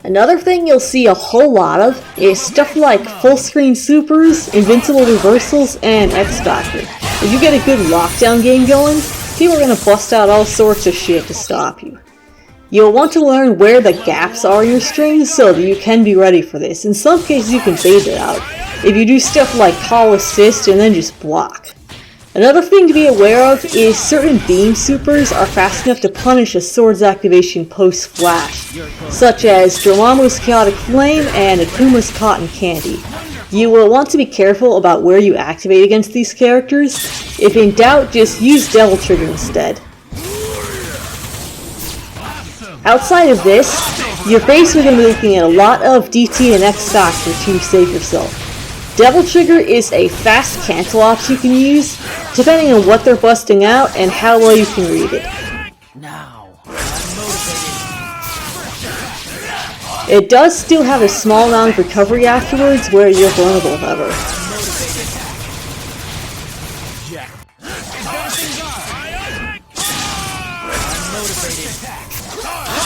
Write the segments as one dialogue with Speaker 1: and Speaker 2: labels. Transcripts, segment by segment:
Speaker 1: Another thing you'll see a whole lot of is stuff like full screen supers, invincible reversals, and X Factor. If you get a good lockdown game going, people are going to bust out all sorts of shit to stop you. You'll want to learn where the gaps are in your strings so that you can be ready for this. In some cases you can phase it out, if you do stuff like call assist and then just block. Another thing to be aware of is certain beam supers are fast enough to punish a sword's activation post-flash, such as Dormammu's Chaotic Flame and Akuma's Cotton Candy. You will want to be careful about where you activate against these characters. If in doubt, just use Devil Trigger instead. Outside of this, you're basically going to be looking at a lot of DT and X Factor to save yourself. Devil Trigger is a fast cancel option you can use, depending on what they're busting out and how well you can read it. It does still have a small amount of recovery afterwards where you're vulnerable, however.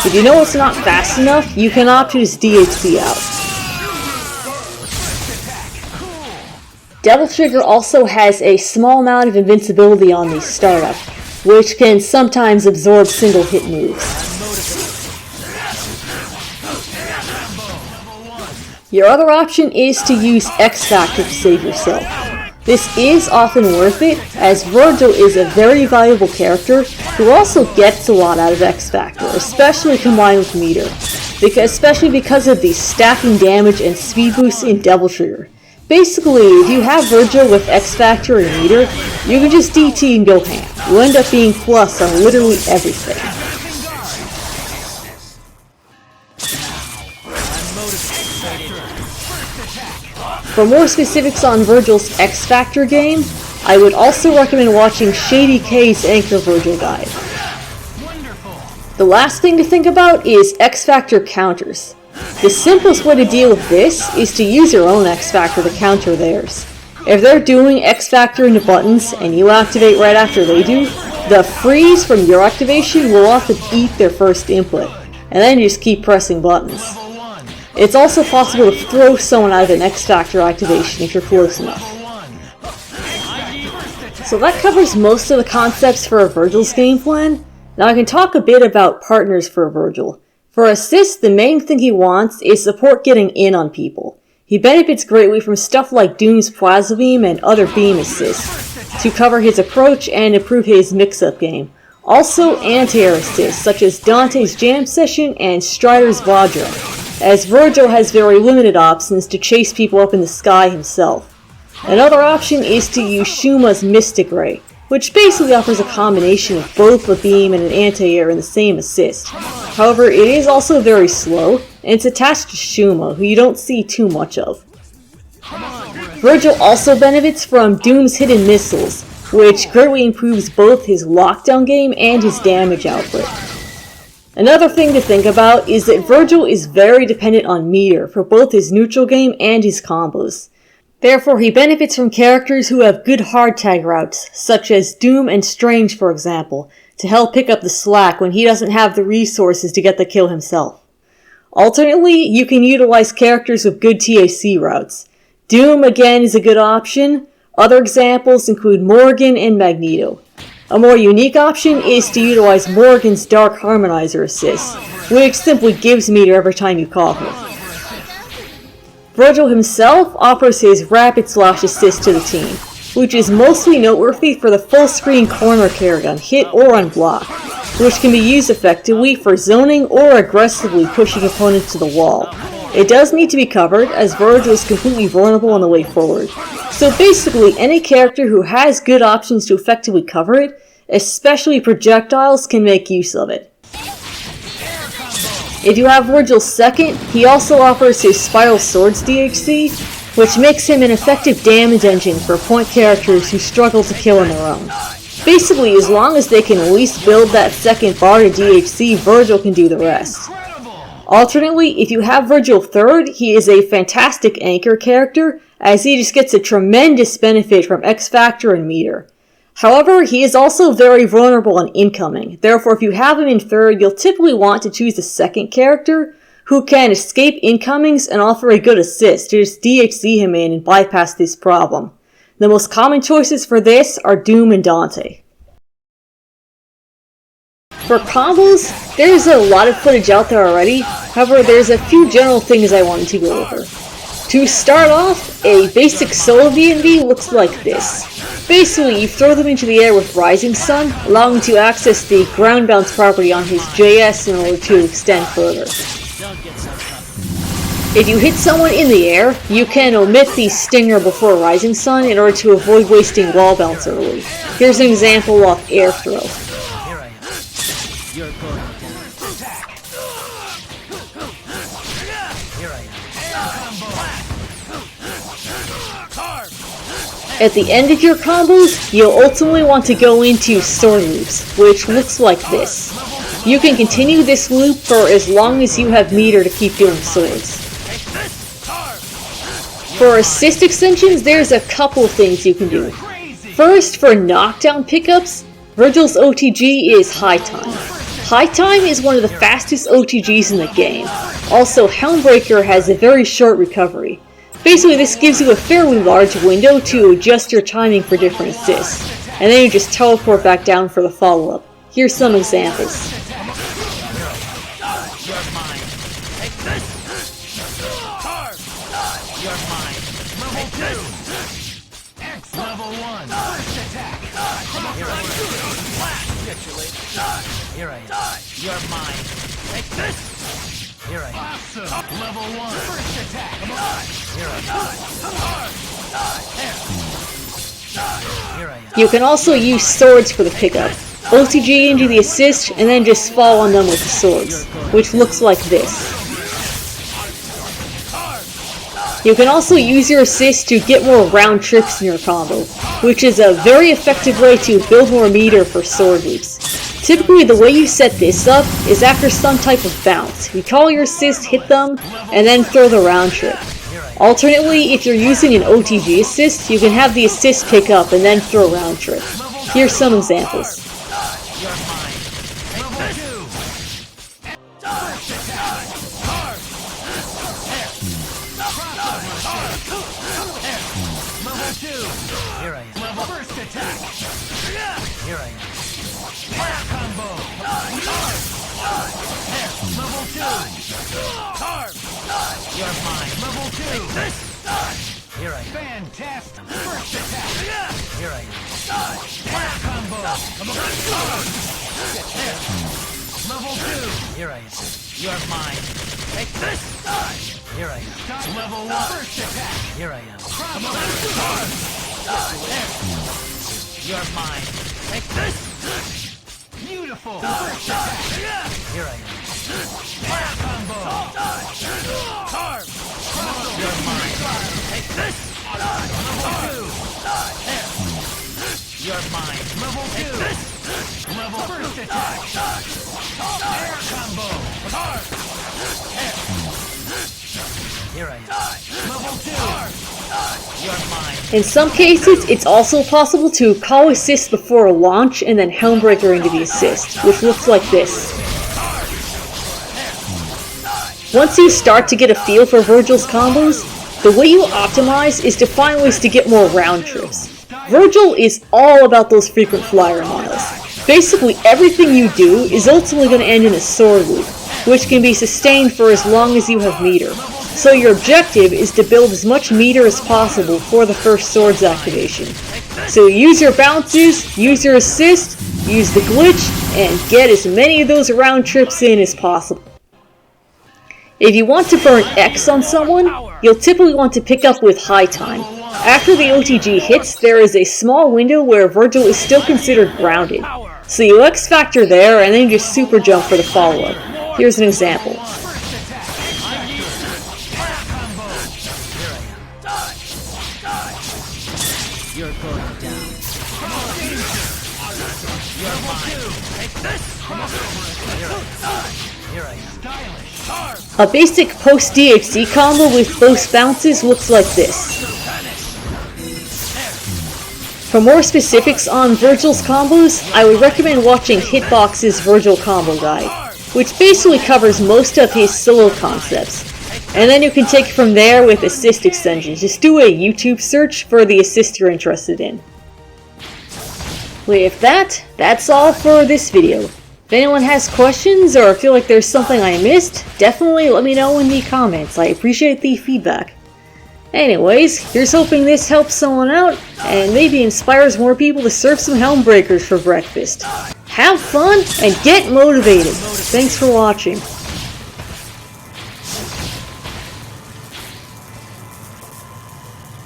Speaker 1: If you know it's not fast enough, you can opt to just DHC out. Devil Trigger also has a small amount of invincibility on the startup, which can sometimes absorb single hit moves. Your other option is to use X Factor to save yourself. This is often worth it, as Vergil is a very valuable character who also gets a lot out of X Factor, especially combined with meter, especially because of the stacking damage and speed boosts in Devil Trigger. Basically, if you have Vergil with X Factor and meter, you can just DT and go ham. You end up being plus on literally everything. For more specifics on Vergil's X Factor game, I would also recommend watching Shady K's Anchor Vergil guide. The last thing to think about is X Factor counters. The simplest way to deal with this is to use your own X Factor to counter theirs. If they're doing X Factor into buttons and you activate right after they do, the freeze from your activation will often eat their first input, and then you just keep pressing buttons. It's also possible to throw someone out of an X Factor activation if you're close enough. So that covers most of the concepts for Vergil's game plan. Now I can talk a bit about partners for Vergil. For assist, the main thing he wants is support getting in on people. He benefits greatly from stuff like Doom's Plasma Beam and other beam assists to cover his approach and improve his mix-up game. Also anti-air assists such as Dante's Jam Session and Strider's Vajra, as Vergil has very limited options to chase people up in the sky himself. Another option is to use Shuma's Mystic Ray, which basically offers a combination of both a beam and an anti-air in the same assist. However, it is also very slow, and it's attached to Shuma, who you don't see too much of. Vergil also benefits from Doom's Hidden Missiles, which greatly improves both his lockdown game and his damage output. Another thing to think about is that Vergil is very dependent on meter for both his neutral game and his combos. Therefore, he benefits from characters who have good hard tag routes, such as Doom and Strange for example, to help pick up the slack when he doesn't have the resources to get the kill himself. Alternately, you can utilize characters with good TAC routes. Doom again is a good option. Other examples include Morgan and Magneto. A more unique option is to utilize Morgan's Dark Harmonizer assist, which simply gives meter every time you call her. Vergil himself offers his Rapid Slash assist to the team, which is mostly noteworthy for the full screen corner carry on hit or on block, which can be used effectively for zoning or aggressively pushing opponents to the wall. It does need to be covered, as Vergil is completely vulnerable on the way forward. So basically, any character who has good options to effectively cover it, especially projectiles, can make use of it. If you have Vergil's second, he also offers his Spiral Swords DHC, which makes him an effective damage engine for point characters who struggle to kill on their own. Basically, as long as they can at least build that second bar to DHC, Vergil can do the rest. Alternately, if you have Vergil third, he is a fantastic anchor character, as he just gets a tremendous benefit from X Factor and meter. However, he is also very vulnerable on incoming, therefore if you have him in third, you'll typically want to choose the second character, who can escape incomings and offer a good assist to just DHC him in and bypass this problem. The most common choices for this are Doom and Dante. For combos, there's a lot of footage out there already, however there's a few general things I wanted to go over. To start off, a basic solo D&D looks like this. Basically, you throw them into the air with Rising Sun, allowing him to access the ground bounce property on his JS in order to extend further. If you hit someone in the air, you can omit the Stinger before Rising Sun in order to avoid wasting wall bounce early. Here's an example of air throw. At the end of your combos, you'll ultimately want to go into sword loops, which looks like this. You can continue this loop for as long as you have meter to keep doing swords. For assist extensions, there's a couple things you can do. First, for knockdown pickups, Vergil's OTG is High Time. High Time is one of the fastest OTGs in the game. Also, Helmbreaker has a very short recovery. Basically, this gives you a fairly large window to adjust your timing for different assists, and then you just teleport back down for the follow-up. Here's some examples.
Speaker 2: Here I am. You're mine. Take this. Here I am. Awesome. Level 1. First attack. Come on. Here I am.
Speaker 1: You can also use swords for the pickup. OTG into the assist and then just fall on them with the swords, which looks like this. You can also use your assist to get more round trips in your combo, which is a very effective way to build more meter for sword loops. Typically, the way you set this up is after some type of bounce. You call your assist, hit them, and then throw the round trip. Alternately, if you're using an OTG assist, you can have the assist pick up and then throw round trip. Here's some examples.
Speaker 2: Here I am. Level first attack. Here I am. Fire combo. Level 2. Carve. You're mine. Level 2. Here I am. Fantastic. First attack. Here I am. Fire combo. Level 2. Here I am. You're mine. Take this. Here I am. Level 1. First attack. Here I am. You're mine. Take this. Beautiful. First attack. Here I am. Fire combo. Carve. You're mine. Take this. Level 2. You're mine. Level 2. Level first attack. Air combo. Carve. Here I am. Level 2. You're mine.
Speaker 1: In some cases, it's also possible to call assist before a launch and then Helmbreaker into the assist, which looks like this. Once you start to get a feel for Vergil's combos, the way you optimize is to find ways to get more round trips. Vergil is all about those frequent flyer miles. Basically, everything you do is ultimately going to end in a sword loop, which can be sustained for as long as you have meter. So your objective is to build as much meter as possible for the first sword's activation. So use your bounces, use your assist, use the glitch, and get as many of those round trips in as possible. If you want to burn X on someone, you'll typically want to pick up with High Time. After the OTG hits, there is a small window where Vergil is still considered grounded. So you X Factor there, and then you just super jump for the follow-up. Here's an example.
Speaker 2: You're going down. You're mine. Take this. Here I am.
Speaker 1: A basic post-DHC combo with both bounces looks like this. For more specifics on Vergil's combos, I would recommend watching Hitbox's Vergil combo guide. which basically covers most of his solo concepts. And then you can take it from there with assist extensions. Just do a YouTube search for the assist you're interested in. With that, that's all for this video. If anyone has questions or feel like there's something I missed, definitely let me know in the comments. I appreciate the feedback. Anyways, here's hoping this helps someone out and maybe inspires more people to surf some Helmbreakers for breakfast. Have fun and get motivated. Thanks for watching.